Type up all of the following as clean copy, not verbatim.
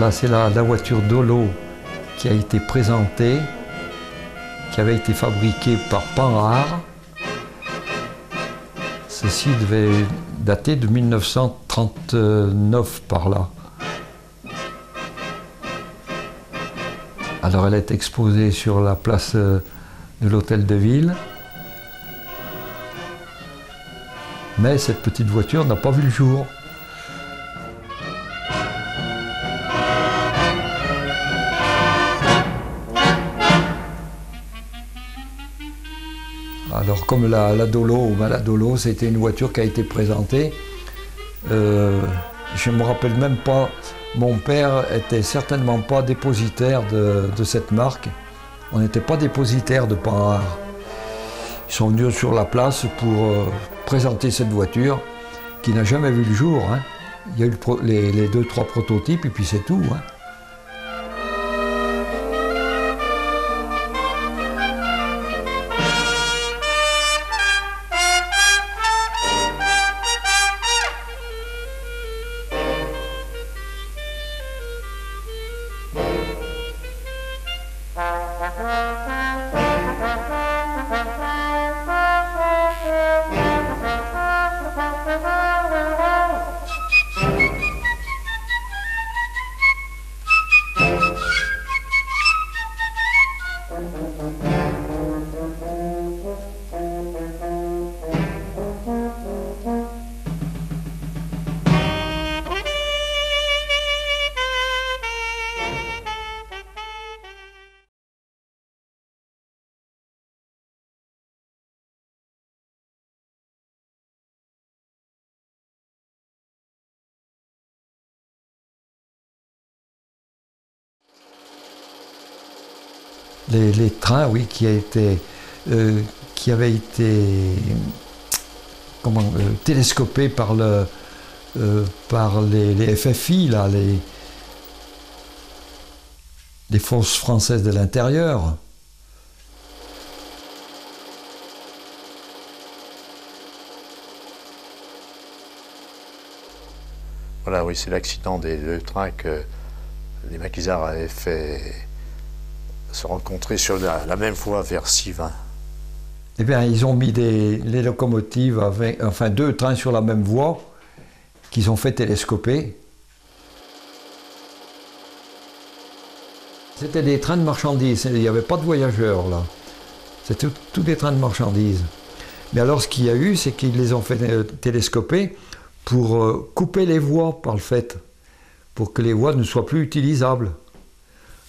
là, c'est la voiture Dolo qui a été présentée, qui avait été fabriquée par Panhard. Ceci devait dater de 1939 par là. Alors elle est exposée sur la place de l'hôtel de ville. Mais cette petite voiture n'a pas vu le jour. Alors comme la Dolo, la Dolo, c'était une voiture qui a été présentée. Je ne me rappelle même pas, mon père était certainement pas dépositaire de cette marque. On n'était pas dépositaire de Panhard. Ils sont venus sur la place pour présenter cette voiture qui n'a jamais vu le jour. Hein. Il y a eu les 2-3 prototypes et puis c'est tout. Hein. Les trains, oui, qui avaient été télescopés par les FFI, là, les forces françaises de l'intérieur. Voilà, oui, c'est l'accident des 2 trains que les maquisards avaient fait se rencontrer sur la même voie vers Sivin. Eh bien, ils ont mis les locomotives, enfin 2 trains sur la même voie, qu'ils ont fait télescoper. C'était des trains de marchandises, il n'y avait pas de voyageurs là. C'était tous des trains de marchandises. Mais alors, ce qu'il y a eu, c'est qu'ils les ont fait télescoper pour couper les voies par le fait, pour que les voies ne soient plus utilisables.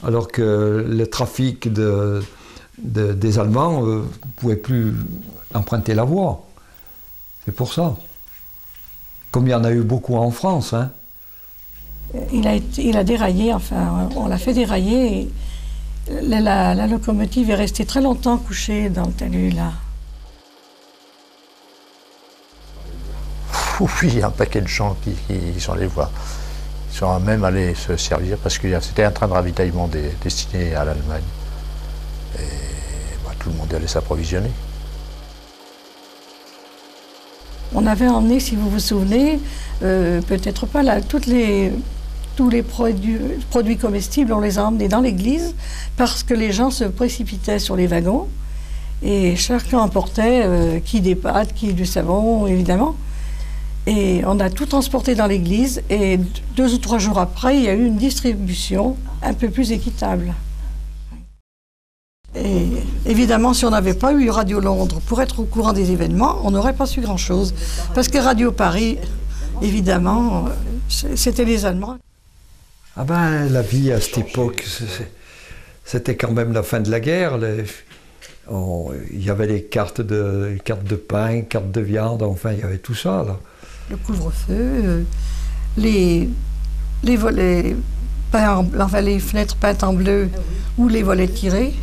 Alors que le trafic des Allemands ne pouvait plus emprunter la voie. C'est pour ça. Comme il y en a eu beaucoup en France. Hein. Il a déraillé, enfin, on l'a fait dérailler. Et la locomotive est restée très longtemps couchée dans le talus, là. Oui, il y a un paquet de gens qui sont allés voir. Ils sont même allés se servir parce que c'était un train de ravitaillement destiné à l'Allemagne. Et tout le monde allait s'approvisionner. On avait emmené, si vous vous souvenez, peut-être pas là, tous les produits comestibles, on les a emmenés dans l'église parce que les gens se précipitaient sur les wagons et chacun emportait qui des pâtes, qui du savon, évidemment. Et on a tout transporté dans l'église et 2 ou 3 jours après, il y a eu une distribution un peu plus équitable. Et évidemment, si on n'avait pas eu Radio Londres pour être au courant des événements, on n'aurait pas su grand-chose. Parce que Radio Paris, évidemment, c'était les Allemands. Ah ben, la vie à cette époque, c'était quand même la fin de la guerre. Il y avait les cartes de pain, cartes de viande, enfin, il y avait tout ça, là. Le couvre-feu, les volets, enfin, les fenêtres peintes en bleu ou les volets tirés.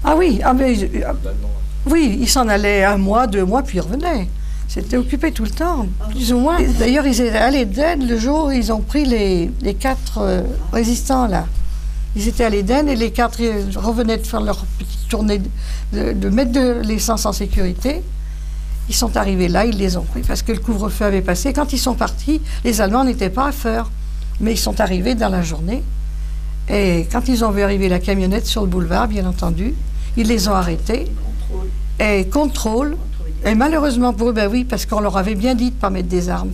Ah oui, oui, ils s'en allaient 1 mois, 2 mois, puis ils revenaient. C'était occupé tout le temps, plus ou moins. D'ailleurs, ils étaient à l'Éden le jour où ils ont pris les 4 résistants, là. Ils étaient à l'Éden et les 4 revenaient de faire leur petite tournée, de mettre de l'essence en sécurité. Ils sont arrivés là, ils les ont pris parce que le couvre-feu avait passé. Quand ils sont partis, les Allemands n'étaient pas à Feurs. Mais ils sont arrivés dans la journée. Et quand ils ont vu arriver la camionnette sur le boulevard, bien entendu, ils les ont arrêtés. Et contrôle. Et malheureusement pour eux, ben oui, parce qu'on leur avait bien dit de ne pas mettre des armes.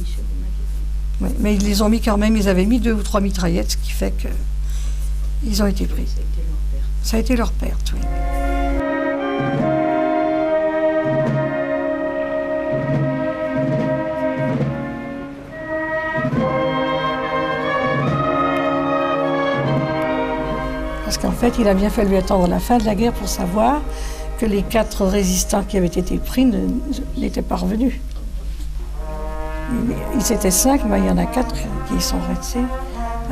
Oui, mais ils les ont mis quand même, ils avaient mis 2 ou 3 mitraillettes, ce qui fait qu'ils ont été pris. Ça a été leur perte, oui. Parce qu'en fait, il a bien fallu attendre la fin de la guerre pour savoir que les 4 résistants qui avaient été pris n'étaient pas revenus. Ils étaient 5, mais il y en a 4 qui sont restés.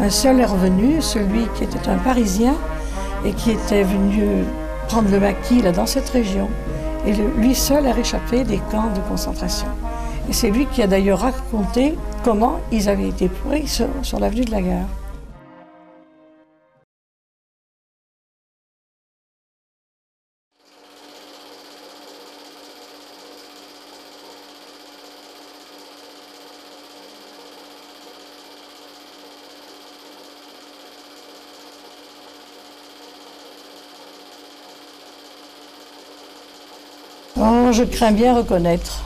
Un seul est revenu, celui qui était un Parisien et qui était venu prendre le maquis là, dans cette région. Et lui seul a réchappé des camps de concentration. Et c'est lui qui a d'ailleurs raconté comment ils avaient été pris sur l'avenue de la Gare. Oh, je crains bien reconnaître.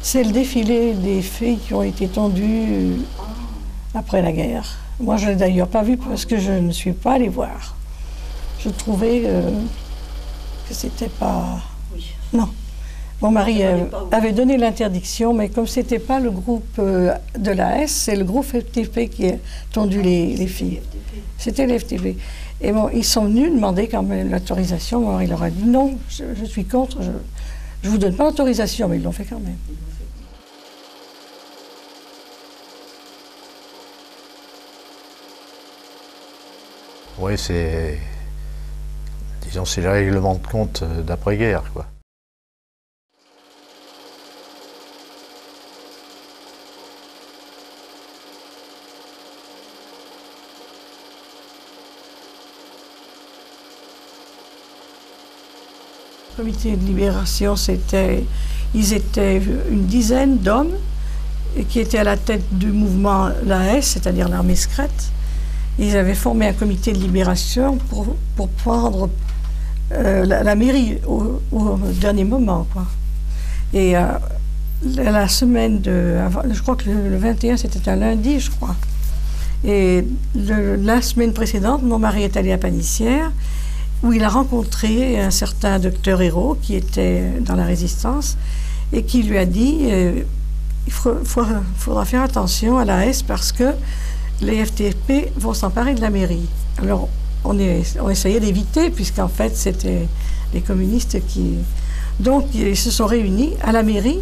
C'est le défilé des filles qui ont été tondues après la guerre. Moi, je ne l'ai d'ailleurs pas vu parce que je ne suis pas allée voir. Je trouvais que c'était pas... Non. Mon mari avait donné l'interdiction, mais comme ce n'était pas le groupe de la S, c'est le groupe FTP qui a tondu les filles. C'était les FTP. Et bon, ils sont venus demander quand même l'autorisation. Alors il leur a dit non, je suis contre, je ne vous donne pas l'autorisation, mais ils l'ont fait quand même. Oui, c'est le règlement de compte d'après-guerre, quoi. Le comité de libération, ils étaient une dizaine d'hommes qui étaient à la tête du mouvement l'AS, c'est-à-dire l'armée secrète. Ils avaient formé un comité de libération pour prendre la mairie au dernier moment, quoi. Et la semaine je crois que le 21, c'était un lundi, je crois. Et la semaine précédente, mon mari est allé à Panissière, où il a rencontré un certain docteur Hérault qui était dans la résistance et qui lui a dit il faudra faire attention à la S parce que les FTP vont s'emparer de la mairie. Alors on essayait d'éviter puisqu'en fait c'était les communistes qui... Donc ils se sont réunis à la mairie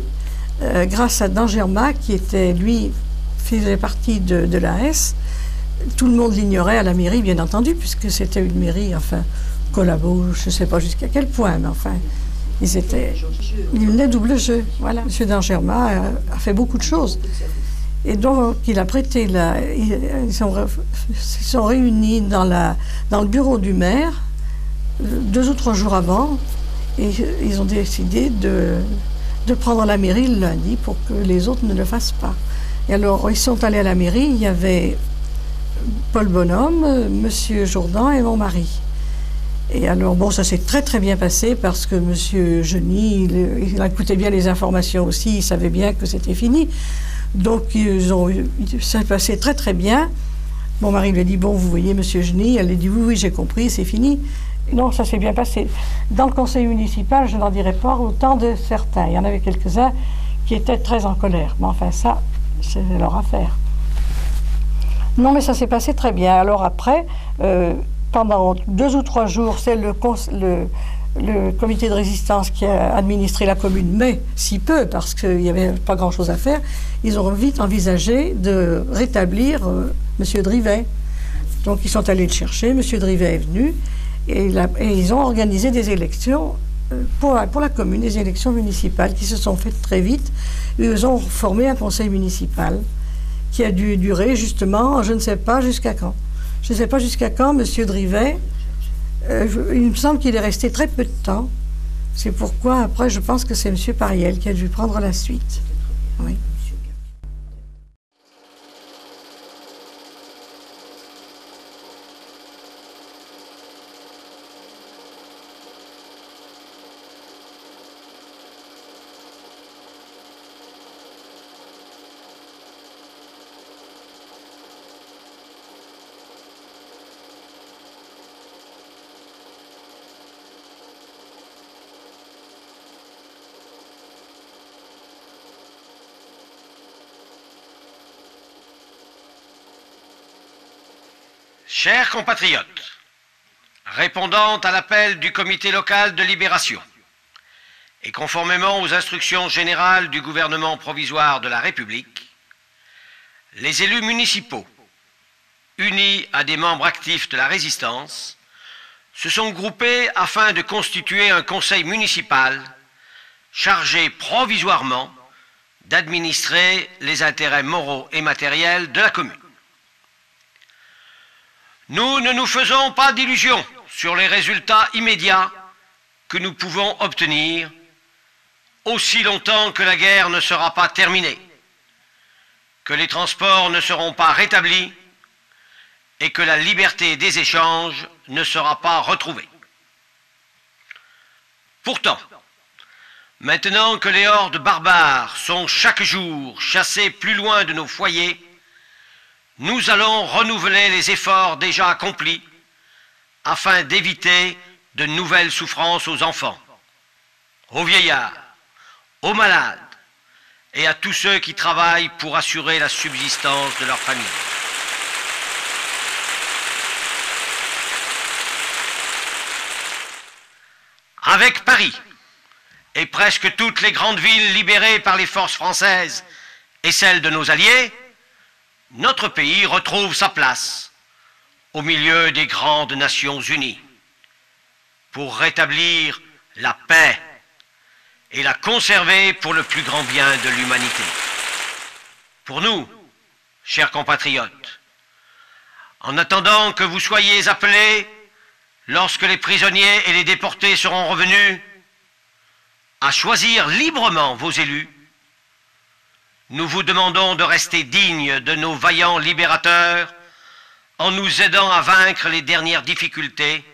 grâce à Dangerma qui était, lui, faisait partie de la S. Tout le monde l'ignorait à la mairie bien entendu puisque c'était une mairie, enfin... collabo, je ne sais pas jusqu'à quel point, mais enfin, ils venaient double jeu. Voilà. M. Dangerma a fait beaucoup de choses. Et donc, il a prêté ils se sont réunis dans le bureau du maire 2 ou 3 jours avant, et ils ont décidé de prendre la mairie le lundi pour que les autres ne le fassent pas. Et alors, ils sont allés à la mairie, il y avait Paul Bonhomme, M. Jourdan et mon mari. Et alors, bon, ça s'est très très bien passé parce que M. Geny, il écoutait bien les informations aussi, il savait bien que c'était fini. Donc, ça s'est passé très très bien. Mon mari lui a dit, bon, vous voyez, M. Geny, elle a dit, oui, j'ai compris, c'est fini. Non, ça s'est bien passé. Dans le conseil municipal, je n'en dirais pas autant de certains. Il y en avait quelques-uns qui étaient très en colère. Mais enfin, ça, c'est leur affaire. Non, mais ça s'est passé très bien. Alors après... pendant 2 ou 3 jours, c'est le comité de résistance qui a administré la commune, mais si peu, parce qu'il n'y avait pas grand-chose à faire. Ils ont vite envisagé de rétablir M. Drivet. Donc ils sont allés le chercher, M. Drivet est venu, et ils ont organisé des élections pour la commune, des élections municipales qui se sont faites très vite. Ils ont formé un conseil municipal qui a dû durer justement, je ne sais pas jusqu'à quand. Je ne sais pas jusqu'à quand M. Drivet, il me semble qu'il est resté très peu de temps, C'est pourquoi, après, je pense que c'est M. Pariel qui a dû prendre la suite. Oui. Chers compatriotes, répondant à l'appel du comité local de libération et conformément aux instructions générales du gouvernement provisoire de la République, les élus municipaux, unis à des membres actifs de la résistance, se sont groupés afin de constituer un conseil municipal chargé provisoirement d'administrer les intérêts moraux et matériels de la commune. Nous ne nous faisons pas d'illusions sur les résultats immédiats que nous pouvons obtenir aussi longtemps que la guerre ne sera pas terminée, que les transports ne seront pas rétablis et que la liberté des échanges ne sera pas retrouvée. Pourtant, maintenant que les hordes barbares sont chaque jour chassées plus loin de nos foyers, nous allons renouveler les efforts déjà accomplis afin d'éviter de nouvelles souffrances aux enfants, aux vieillards, aux malades et à tous ceux qui travaillent pour assurer la subsistance de leur famille. Avec Paris et presque toutes les grandes villes libérées par les forces françaises et celles de nos alliés, notre pays retrouve sa place au milieu des grandes Nations unies pour rétablir la paix et la conserver pour le plus grand bien de l'humanité. Pour nous, chers compatriotes, en attendant que vous soyez appelés, lorsque les prisonniers et les déportés seront revenus, à choisir librement vos élus, nous vous demandons de rester dignes de nos vaillants libérateurs en nous aidant à vaincre les dernières difficultés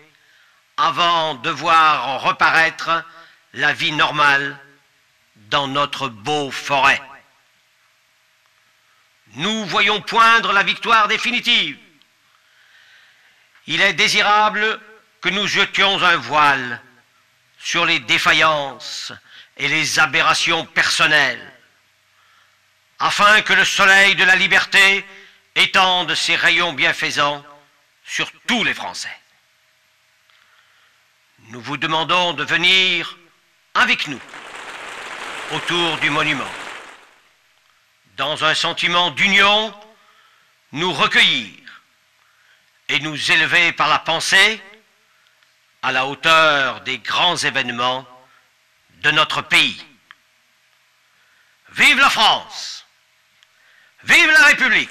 avant de voir reparaître la vie normale dans notre beau forêt. Nous voyons poindre la victoire définitive. Il est désirable que nous jetions un voile sur les défaillances et les aberrations personnelles, afin que le soleil de la liberté étende ses rayons bienfaisants sur tous les Français. Nous vous demandons de venir avec nous autour du monument, dans un sentiment d'union, nous recueillir et nous élever par la pensée à la hauteur des grands événements de notre pays. Vive la France! Vive la République!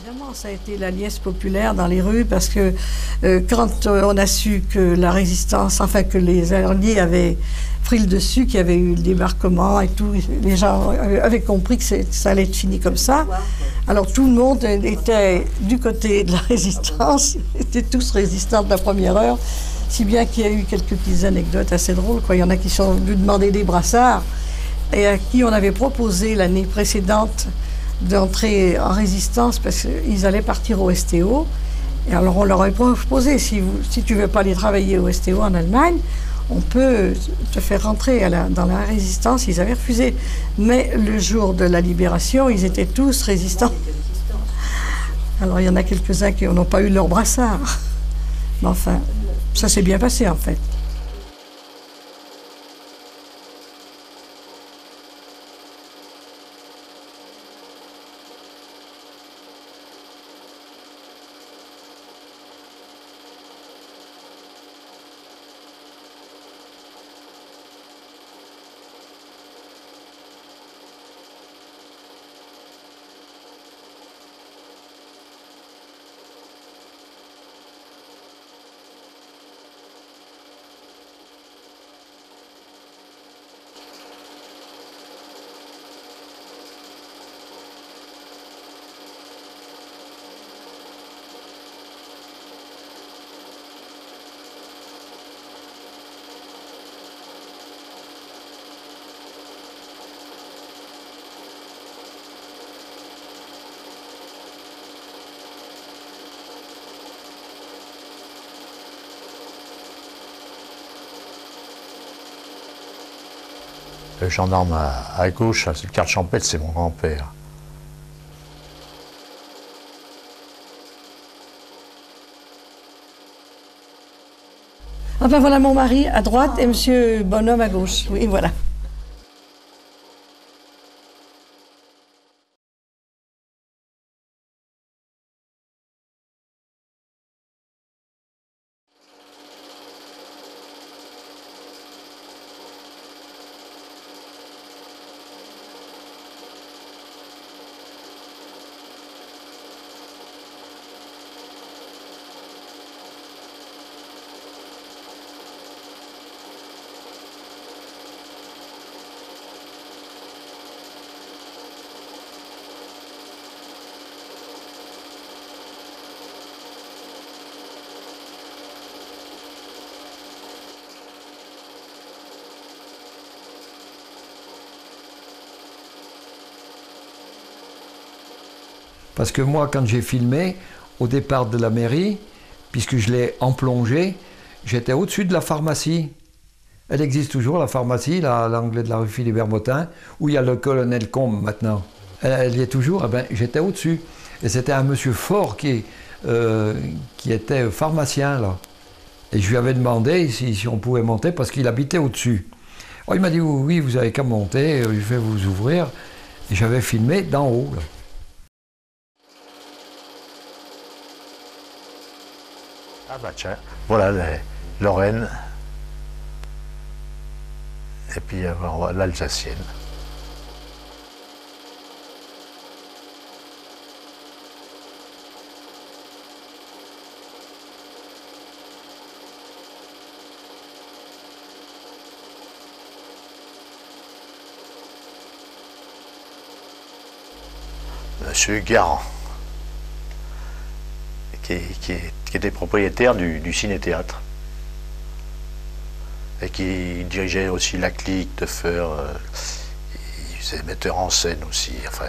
Évidemment, ça a été la liesse populaire dans les rues parce que quand on a su que la résistance, enfin que les Alliés avaient pris le dessus, qu'il y avait eu le débarquement et tout, les gens avaient compris que ça allait être fini comme ça. Alors tout le monde était du côté de la résistance, étaient tous résistants de la première heure, si bien qu'il y a eu quelques petites anecdotes assez drôles, quoi. Il y en a qui sont venus demander des brassards et à qui on avait proposé l'année précédente d'entrer en résistance parce qu'ils allaient partir au STO. Et alors on leur avait proposé, si tu ne veux pas aller travailler au STO en Allemagne, on peut te faire rentrer dans la résistance. Ils avaient refusé. Mais le jour de la libération, ils étaient tous résistants. Alors il y en a quelques-uns qui n'ont pas eu leur brassard. Mais enfin, ça s'est bien passé en fait. Le gendarme à gauche, c'est le Karl Champêtre, c'est mon grand-père. Ah ben voilà mon mari à droite et monsieur Bonhomme à gauche. Oui, voilà. Parce que moi, quand j'ai filmé, au départ de la mairie, puisque je l'ai en plongée, j'étais au-dessus de la pharmacie. Elle existe toujours, la pharmacie, là, à l'angle de la rue Philibert-Motin, où il y a le colonel Combe maintenant. Elle y est toujours, eh ben, j'étais au-dessus. Et c'était un monsieur fort qui était pharmacien, là. Et je lui avais demandé si on pouvait monter, parce qu'il habitait au-dessus. Alors, il m'a dit, oui, vous avez qu'à monter, je vais vous ouvrir. Et j'avais filmé d'en haut, là. Ah bah tiens, voilà Lorraine, et puis l'Alsacienne. Monsieur Garand, qui était propriétaire du ciné-théâtre et qui dirigeait aussi la clique de Feur, il faisait metteur en scène aussi. Enfin,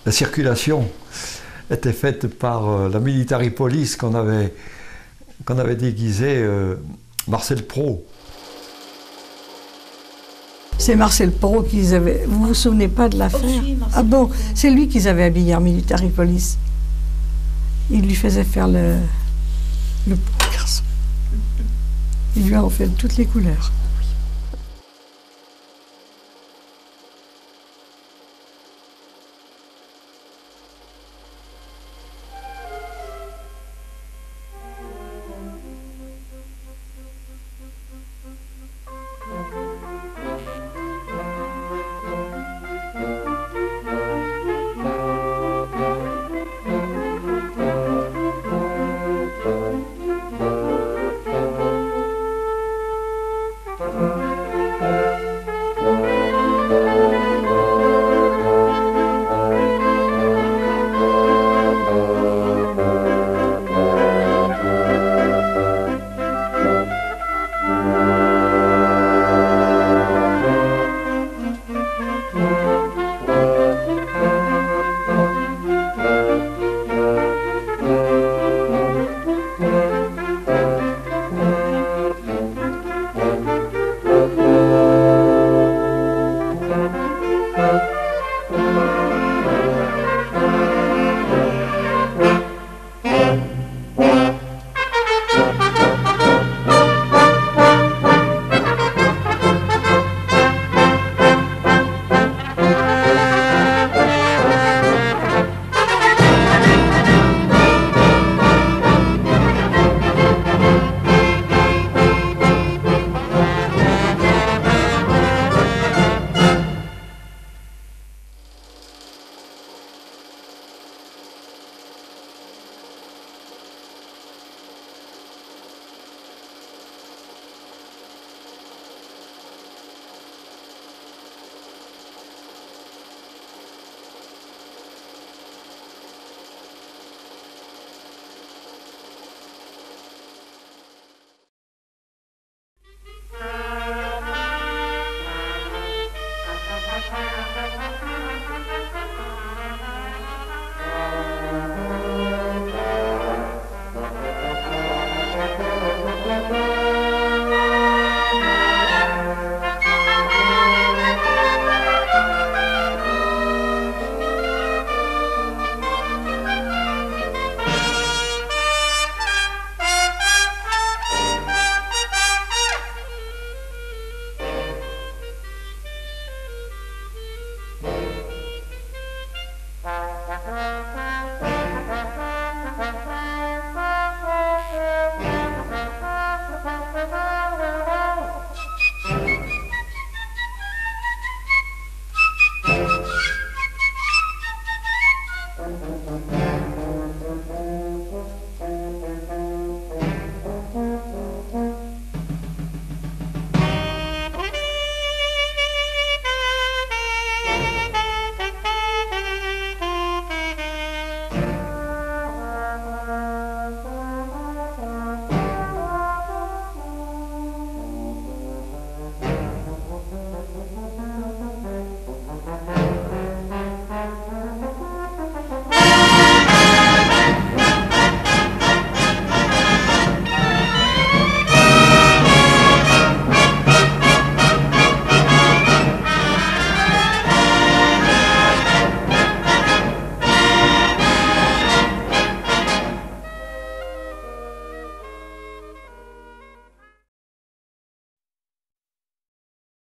La circulation était faite par la Military Police qu'on avait déguisé Marcel Pro. C'est Marcel Pro qu'ils avaient... Vous vous souvenez pas de l'affaire? Ah bon, c'est lui qu'ils avaient habillé en Military Police. Il lui faisait faire le pauvre garçon. Il lui a en fait toutes les couleurs.